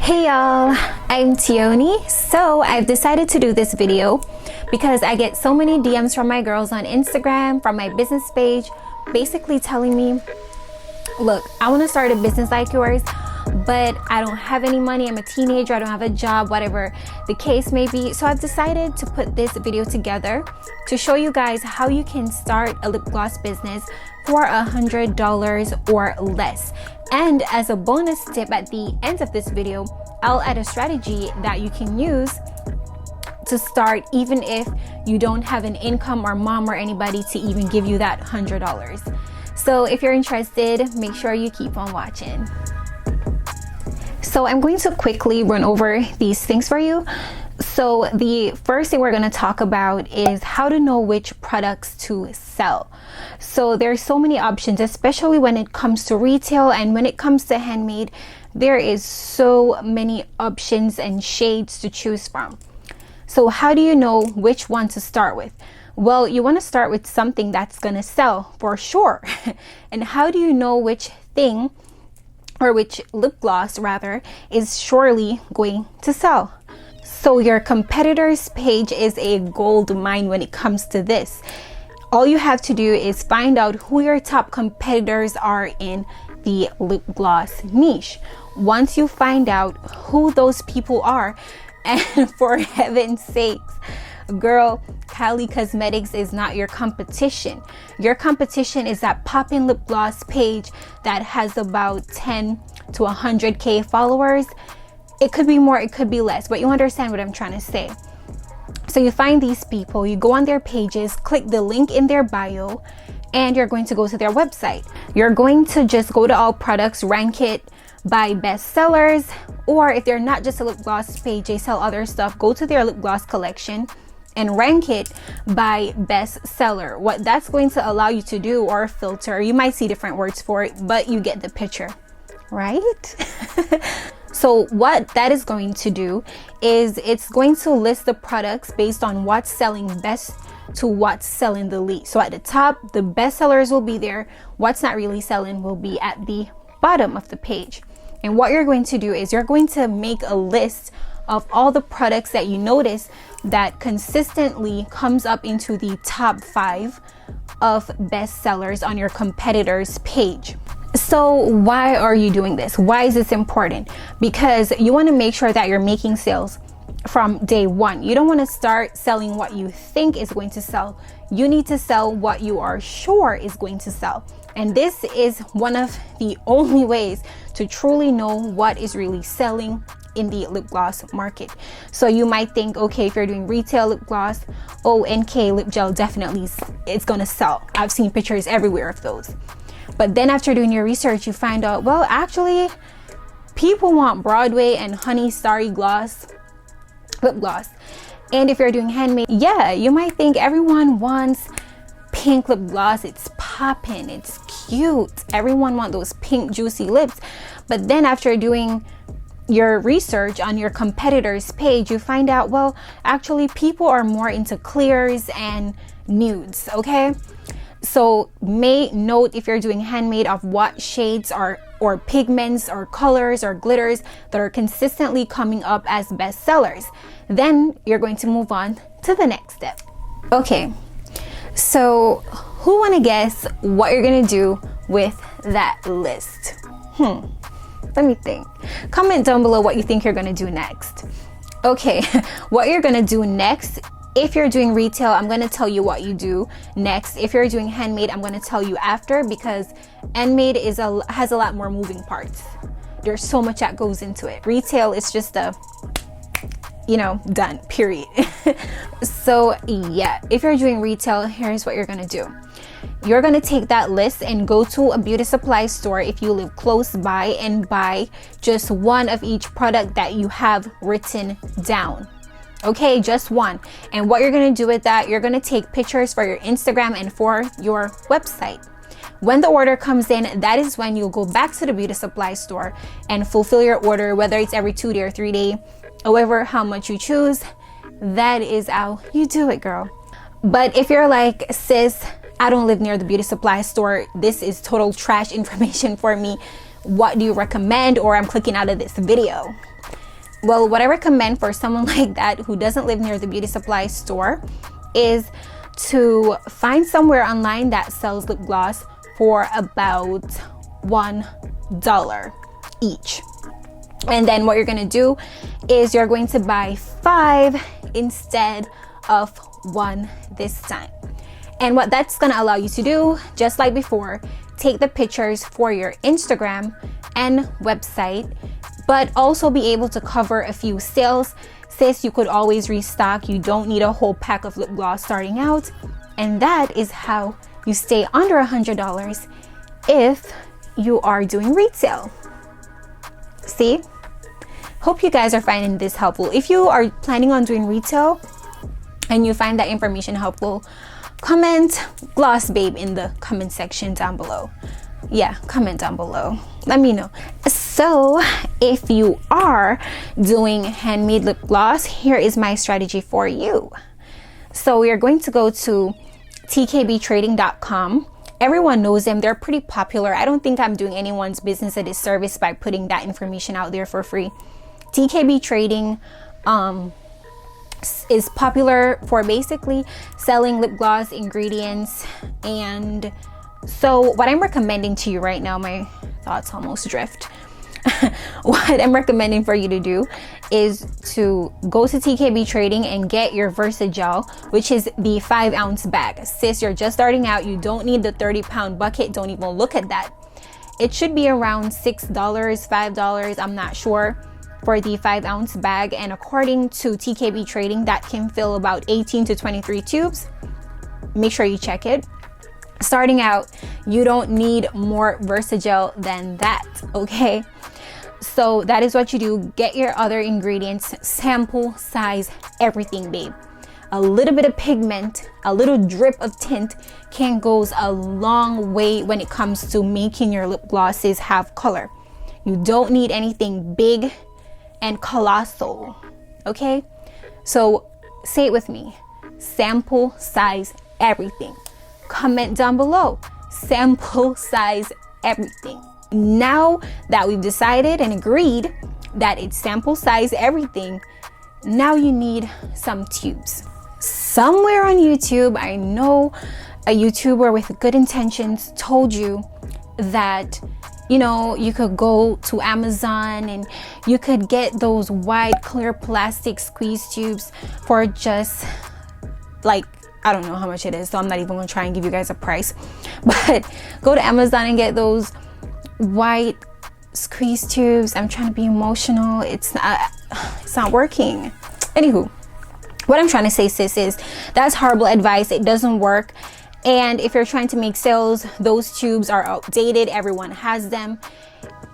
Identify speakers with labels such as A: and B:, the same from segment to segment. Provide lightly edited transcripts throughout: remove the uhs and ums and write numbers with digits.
A: Hey y'all, I'm Tioni. So I've decided to do this video because I get so many DMs from my girls on Instagram, from my business page, basically telling me, look, I want to start a business like yours, but I don't have any money. I'm a teenager, I don't have a job, whatever the case may be. So I've decided to put this video together to show you guys how you can start a lip gloss business for $100 or less. And as a bonus tip at the end of this video, I'll add a strategy that you can use to start even if you don't have an income or mom or anybody to even give you that $100. So if you're interested, make sure you keep on watching. So I'm going to quickly run over these things for you. So the first thing we're going to talk about is how to know which products to sell. So there's so many options, especially when it comes to retail and when it comes to handmade. There is so many options and shades to choose from. So how do you know which one to start with? Well, you want to start with something that's going to sell for sure. And how do you know which thing, or which lip gloss rather, is surely going to sell? So your competitor's page is a gold mine when it comes to this. All you have to do is find out who your top competitors are in the lip gloss niche. Once you find out who those people are, and for heaven's sakes, girl, Kylie Cosmetics is not your competition. Your competition is that poppin' lip gloss page that has about 10 to 100k followers. It could be more, it could be less, but you understand what I'm trying to say. So you find these people, you go on their pages, click the link in their bio, and you're going to go to their website. You're going to just go to all products, rank it by best sellers, or if they're not just a lip gloss page, they sell other stuff, go to their lip gloss collection and rank it by best seller. What that's going to allow you to do, or filter, you might see different words for it, but you get the picture, right? So what that is going to do is it's going to list the products based on what's selling best to what's selling the least. So at the top, the best sellers will be there. What's not really selling will be at the bottom of the page. And what you're going to do is you're going to make a list of all the products that you notice that consistently comes up into the top 5 of best sellers on your competitor's page. So why are you doing this? Why is this important? Because you want to make sure that you're making sales from day one. You don't want to start selling what you think is going to sell. You need to sell what you are sure is going to sell. And this is one of the only ways to truly know what is really selling in the lip gloss market. So you might think, okay, if you're doing retail lip gloss, oh, NK lip gel definitely it's gonna sell. I've seen pictures everywhere of those. But then after doing your research, you find out, well, actually, people want Broadway and Honey Starry Gloss lip gloss. And if you're doing handmade, yeah, you might think everyone wants pink lip gloss. It's poppin', it's cute. Everyone wants those pink juicy lips. But then after doing your research on your competitor's page, you find out, well, actually people are more into clears and nudes, okay? So make note, if you're doing handmade, of what shades or pigments or colors or glitters that are consistently coming up as best sellers. Then you're going to move on to the next step. Okay, so who wanna guess what you're gonna do with that list? Let me think. Comment down below what you think you're gonna do next. Okay, what you're gonna do next. If you're doing retail, I'm going to tell you what you do next. If you're doing handmade, I'm going to tell you after, because handmade has a lot more moving parts. There's so much that goes into it. Retail is just done, period. So yeah, if you're doing retail, here's what you're going to do. You're going to take that list and go to a beauty supply store if you live close by and buy just one of each product that you have written down. Okay, just one. And what you're going to do with that, you're going to take pictures for your Instagram and for your website. When the order comes in, that is when you'll go back to the beauty supply store and fulfill your order, whether it's every 2 day or 3 day, however, how much you choose. That is how you do it, girl. But if you're like, sis, I don't live near the beauty supply store, this is total trash information for me, what do you recommend? Or I'm clicking out of this video. Well, what I recommend for someone like that who doesn't live near the beauty supply store is to find somewhere online that sells lip gloss for about $1 each. And then what you're gonna do is you're going to buy 5 instead of 1 this time. And what that's gonna allow you to do, just like before, take the pictures for your Instagram and website, but also be able to cover a few sales. Sis, you could always restock. You don't need a whole pack of lip gloss starting out. And that is how you stay under $100 if you are doing retail. See? Hope you guys are finding this helpful. If you are planning on doing retail and you find that information helpful, comment gloss babe in the comment section down below. Yeah, comment down below. Let me know. So if you are doing handmade lip gloss, here is my strategy for you. So we are going to go to tkbtrading.com. Everyone knows them. They're pretty popular. I don't think I'm doing anyone's business a disservice by putting that information out there for free. TKB Trading is popular for basically selling lip gloss ingredients. And so what I'm recommending to you right now, my thoughts almost drift. What I'm recommending for you to do is to go to TKB Trading and get your Versagel, which is the 5-ounce bag. Sis, you're just starting out. You don't need the 30-pound bucket. Don't even look at that. It should be around $6, $5. I'm not sure for the 5-ounce bag. And according to TKB Trading, that can fill about 18 to 23 tubes. Make sure you check it. Starting out, you don't need more Versagel than that, okay? So that is what you do. Get your other ingredients, sample size everything, babe. A little bit of pigment, a little drip of tint goes a long way when it comes to making your lip glosses have color. You don't need anything big and colossal, okay? So say it with me. Sample size everything. Comment down below. Sample size everything. Now that we've decided and agreed that it's sample size everything, now you need some tubes. Somewhere on YouTube, I know a YouTuber with good intentions told you that, you know, you could go to Amazon and you could get those wide clear plastic squeeze tubes for just like, I don't know how much it is, so I'm not even gonna try and give you guys a price, but go to Amazon and get those white squeeze tubes. I'm trying to be emotional. It's not working. Anywho, what I'm trying to say, sis, is that's horrible advice. It doesn't work. And if you're trying to make sales, those tubes are outdated. Everyone has them.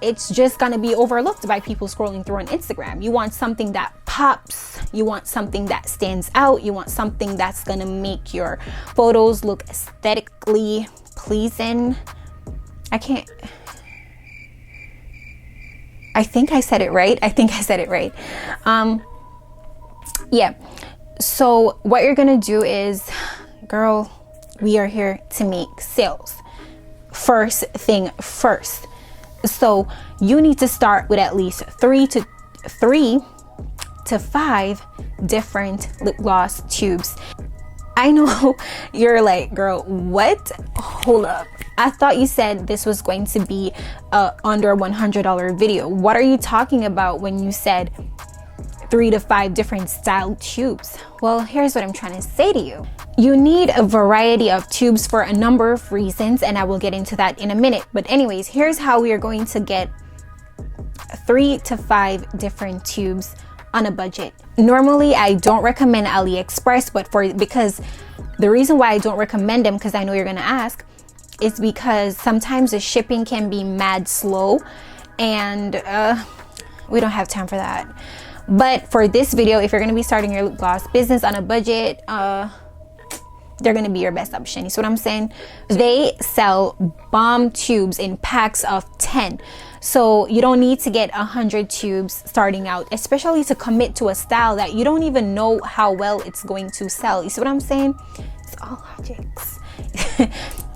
A: It's just gonna be overlooked by people scrolling through on Instagram. You want something that pops. You want something that stands out. You want something that's gonna make your photos look aesthetically pleasing. I think I said it right. Yeah. So what you're gonna do is, girl, we are here to make sales. First thing first. So you need to start with at least 3 to 5 different lip gloss tubes. I know you're like, girl, what? Hold up. I thought you said this was going to be a under $100 video. What are you talking about when you said 3 to 5 different style tubes? Well, here's what I'm trying to say to you. You need a variety of tubes for a number of reasons, and I will get into that in a minute. But anyways, here's how we are going to get 3 to 5 different tubes on a budget. Normally, I don't recommend AliExpress, but because the reason why I don't recommend them, because I know you're gonna ask, is because sometimes the shipping can be mad slow, and we don't have time for that. But for this video, if you're gonna be starting your lip gloss business on a budget, they're gonna be your best option. You see what I'm saying? They sell bomb tubes in packs of 10. So you don't need to get 100 tubes starting out, especially to commit to a style that you don't even know how well it's going to sell. You see what I'm saying? It's all logics.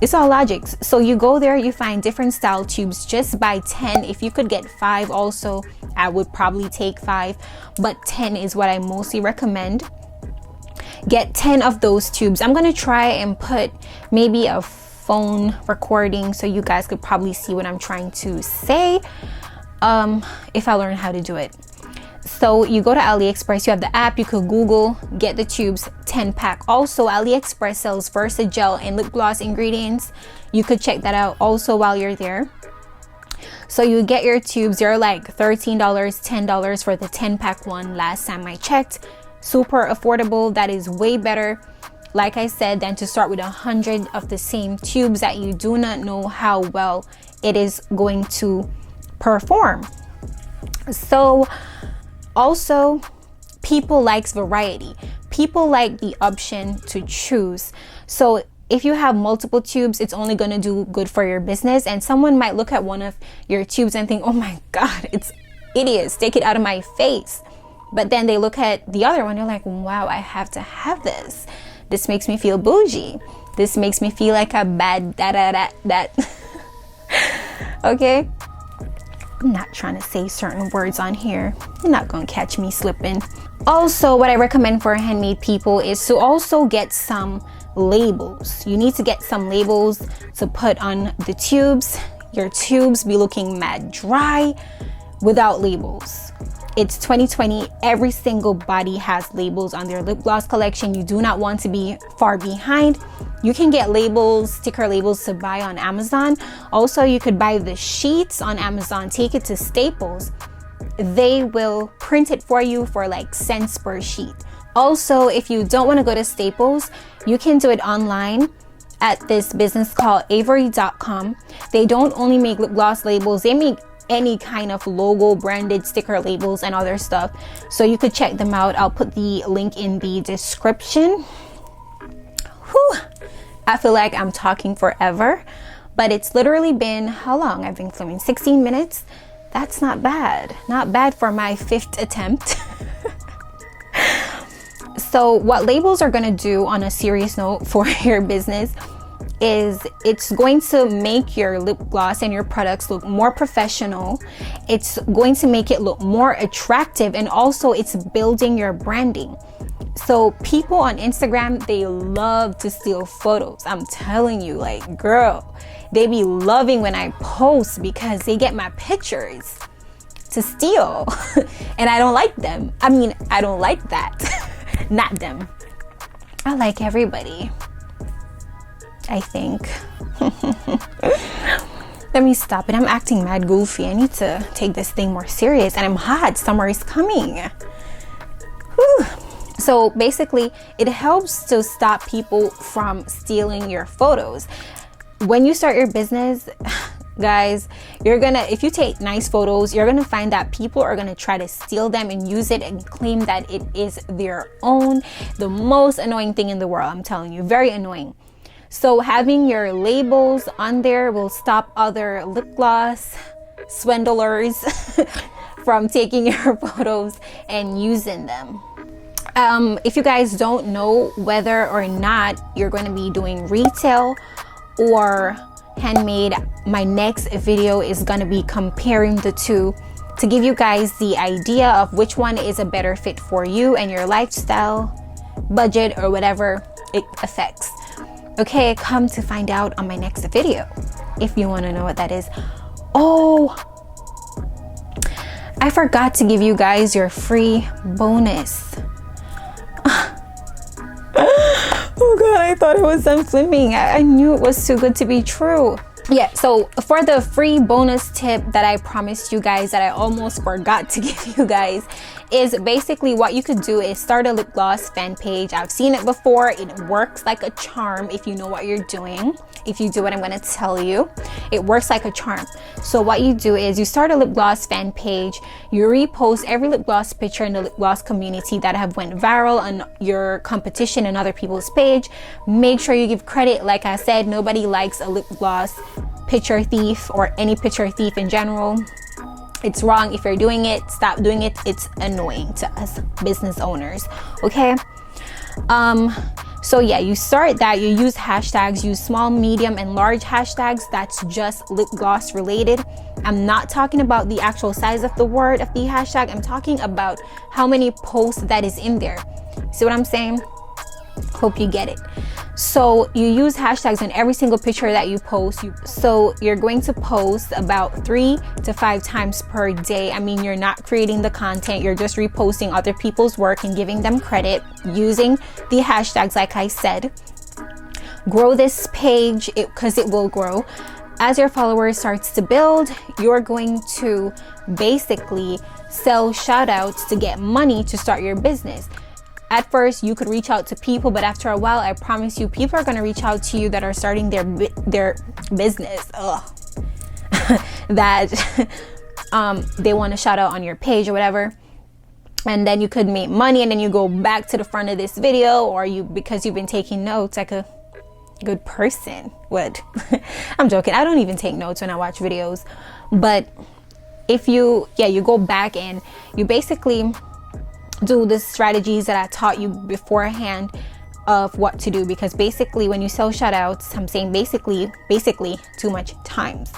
A: It's all logic. So you go there, you find different style tubes, just buy 10. If you could get 5 also, I would probably take 5, but 10 is what I mostly recommend. Get 10 of those tubes. I'm gonna try and put maybe a phone recording so you guys could probably see what I'm trying to say if I learn how to do it. So you go to AliExpress, you have the app, you could Google, get the tubes, 10 pack. Also, AliExpress sells Versa-Gel and lip gloss ingredients. You could check that out also while you're there. So you get your tubes, they're like $13, $10 for the 10 pack one last time I checked. Super affordable. That is way better, like I said, than to start with 100 of the same tubes that you do not know how well it is going to perform. So also, people likes variety. People like the option to choose. So if you have multiple tubes, it's only going to do good for your business. And someone might look at one of your tubes and think, oh my God, it's idiots, take it out of my face. But then they look at the other one, they're like, wow, I have to have this. This makes me feel bougie. This makes me feel like a bad that. Okay? I'm not trying to say certain words on here. You're not gonna catch me slipping. Also, what I recommend for handmade people is to also get some labels. You need to get some labels to put on the tubes. Your tubes be looking mad dry without labels. It's 2020. Every single body has labels on their lip gloss collection. You do not want to be far behind. You can get labels, sticker labels to buy on Amazon. Also, you could buy the sheets on Amazon, take it to Staples. They will print it for you for like cents per sheet. Also, if you don't want to go to Staples, you can do it online at this business called Avery.com. They don't only make lip gloss labels, they make any kind of logo branded sticker labels and other stuff. So you could check them out. I'll put the link in the description. Whew. I feel like I'm talking forever, but it's literally been, how long? I've been filming 16 minutes. That's not bad. Not bad for my 5th attempt. So what labels are going to do on a serious note for your business is it's going to make your lip gloss and your products look more professional. It's going to make it look more attractive, and also it's building your branding. So people on Instagram, they love to steal photos. I'm telling you, like, girl, they be loving when I post because they get my pictures to steal. And I don't like them. I mean, I don't like that. Not them. I like everybody, I think. Let me stop it. I'm acting mad goofy. I need to take this thing more serious. And I'm hot. Summer is coming. Whew. So basically, it helps to stop people from stealing your photos. When you start your business, guys, if you take nice photos, you're gonna find that people are gonna try to steal them and use it and claim that it is their own. The most annoying thing in the world, I'm telling you, very annoying. So having your labels on there will stop other lip gloss swindlers from taking your photos and using them. If you guys don't know whether or not you're going to be doing retail or handmade, my next video is going to be comparing the two to give you guys the idea of which one is a better fit for you and your lifestyle, budget, or whatever it affects. Okay, come to find out on my next video if you want to know what that is. Oh, I forgot to give you guys your free bonus. Oh God, I thought it was done filming. I knew it was too good to be true. Yeah, so for the free bonus tip that I promised you guys that I almost forgot to give you guys is basically what you could do is start a lip gloss fan page. I've seen it before. It works like a charm if you know what you're doing. If you do what I'm going to tell you, it works like a charm. So what you do is you start a lip gloss fan page. You repost every lip gloss picture in the lip gloss community that have went viral on your competition and other people's page. Make sure you give credit. Like I said, nobody likes a lip gloss picture thief or any picture thief in general. It's wrong. If you're doing it, stop doing it. It's annoying to us business owners. Okay. So yeah, you start that, you use hashtags, use small, medium, and large hashtags. That's just lip gloss related. I'm not talking about the actual size of the word of the hashtag. I'm talking about how many posts that is in there. See what I'm saying? Hope you get it. So you use hashtags on every single picture that you post. So you're going to post about 3 to 5 times per day. I mean, you're not creating the content, you're just reposting other people's work and giving them credit using the hashtags like I said. Grow this page because it will grow. As your followers starts to build, you're going to basically sell shout outs to get money to start your business. At first, you could reach out to people, but after a while, I promise you, people are going to reach out to you that are starting their business. That they want to shout out on your page or whatever. And then you could make money, and then you go back to the front of this video, or because you've been taking notes like a good person would. I'm joking. I don't even take notes when I watch videos. But if you go back and you basically do the strategies that I taught you beforehand of what to do, because basically when you sell shout outs, I'm saying basically too much times.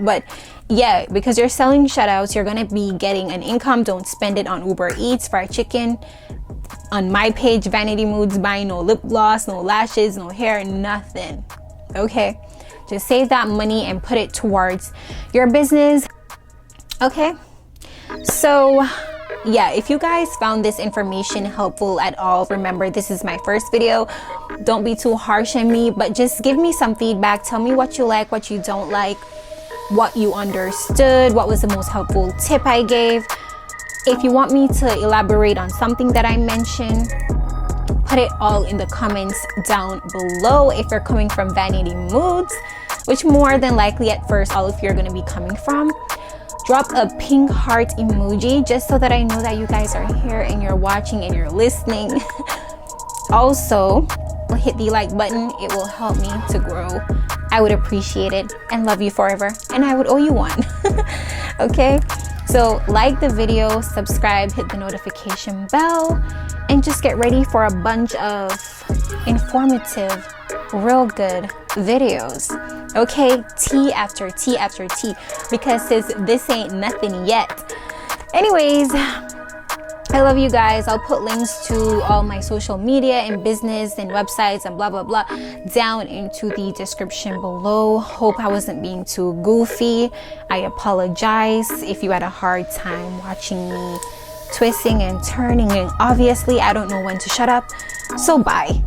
A: But yeah, because you're selling shout outs, you're gonna be getting an income. Don't spend it on Uber Eats, fried chicken. On my page, Vanity Moods, buying no lip gloss, no lashes, no hair, nothing. Okay, just save that money and put it towards your business. Okay, so yeah, if you guys found this information helpful at all, remember this is my first video. Don't be too harsh on me, but just give me some feedback. Tell me what you like, what you don't like, what you understood, what was the most helpful tip I gave. If you want me to elaborate on something that I mentioned, put it all in the comments down below. If you're coming from Vanity Moods, which more than likely at first all of you are going to be coming from, drop a pink heart emoji just so that I know that you guys are here and you're watching and you're listening. Also, hit the like button. It will help me to grow. I would appreciate it and love you forever, and I would owe you one. Okay, so like the video, subscribe, hit the notification bell, and just get ready for a bunch of informative, real good videos. Okay, tea after tea after tea, because this ain't nothing yet. Anyways, I love you guys. I'll put links to all my social media and business and websites and blah blah blah down into the description below. Hope I wasn't being too goofy. I apologize if you had a hard time watching me twisting and turning, and obviously I don't know when to shut up, so bye.